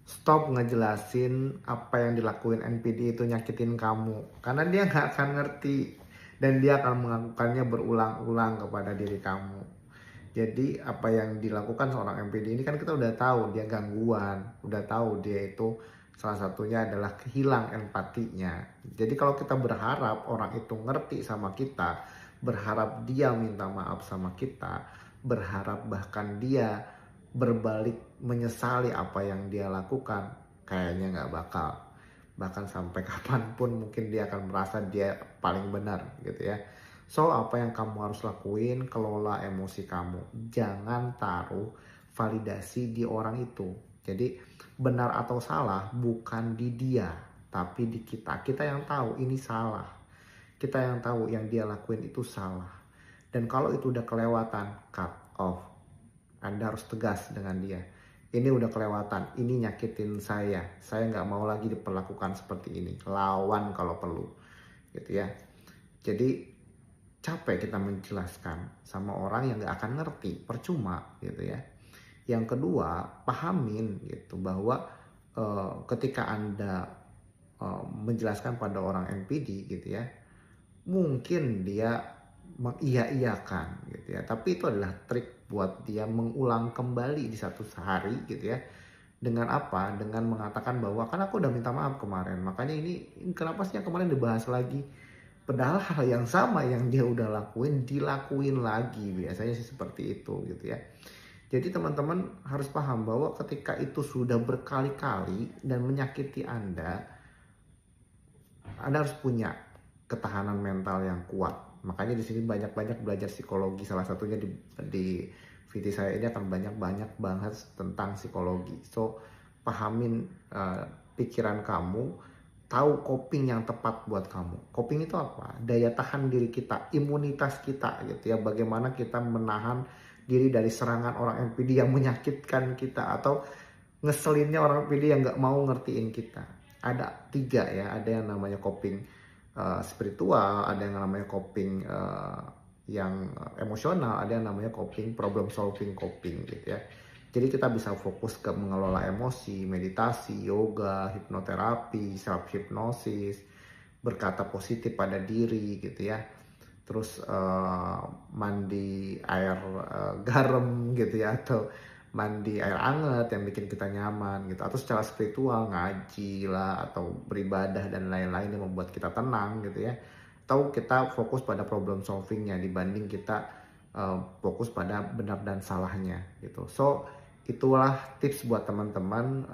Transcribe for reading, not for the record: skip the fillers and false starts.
Stop ngejelasin apa yang dilakuin NPD itu nyakitin kamu. Karena dia nggak akan ngerti. Dan dia akan melakukannya berulang-ulang kepada diri kamu. Jadi apa yang dilakukan seorang NPD ini kan kita udah tahu dia gangguan. Udah tahu dia itu salah satunya adalah kehilang empatinya. Jadi kalau kita berharap orang itu ngerti sama kita, berharap dia minta maaf sama kita, berharap bahkan dia berbalik menyesali apa yang dia lakukan, kayaknya nggak bakal. Bahkan sampai kapanpun mungkin dia akan merasa dia paling benar gitu ya. So apa yang kamu harus lakuin, kelola emosi kamu. Jangan taruh validasi di orang itu. Jadi benar atau salah bukan di dia, tapi di kita. Kita yang tahu ini salah. Kita yang tahu yang dia lakuin itu salah. Dan kalau itu udah kelewatan, cut off. Anda harus tegas dengan dia. Ini udah kelewatan, ini nyakitin saya nggak mau lagi diperlakukan seperti ini. Lawan kalau perlu, gitu ya. Jadi capek kita menjelaskan sama orang yang nggak akan ngerti, percuma, gitu ya. Yang kedua, pahamin gitu bahwa ketika Anda menjelaskan pada orang NPD gitu ya, mungkin dia mengiya-iyakan gitu ya, tapi itu adalah trik buat dia mengulang kembali di satu hari gitu ya. Dengan apa? Dengan mengatakan bahwa kan aku udah minta maaf kemarin, makanya ini kenapa sih yang kemarin dibahas lagi, padahal hal yang sama yang dia udah lakuin dilakuin lagi. Biasanya sih seperti itu gitu ya. Jadi teman-teman harus paham bahwa ketika itu sudah berkali-kali dan menyakiti Anda harus punya ketahanan mental yang kuat. Makanya di sini banyak-banyak belajar psikologi. Salah satunya di VT saya ini akan banyak-banyak banget tentang psikologi. So, pahamin pikiran kamu, tahu coping yang tepat buat kamu. Coping itu apa? Daya tahan diri kita, imunitas kita gitu ya. Bagaimana kita menahan diri dari serangan orang NPD yang menyakitkan kita, atau ngeselinnya orang NPD yang nggak mau ngertiin kita. Ada tiga ya, ada yang namanya coping spiritual, ada yang namanya coping yang emosional, ada yang namanya coping problem solving coping gitu ya. Jadi kita bisa fokus ke mengelola emosi, meditasi, yoga, hipnoterapi, self hypnosis, berkata positif pada diri gitu ya. Terus mandi air garam gitu ya, atau mandi air hangat yang bikin kita nyaman gitu, atau secara spiritual ngaji lah atau beribadah dan lain-lain yang membuat kita tenang gitu ya. Atau kita fokus pada problem solvingnya dibanding kita fokus pada benar dan salahnya gitu. So itulah tips buat teman-teman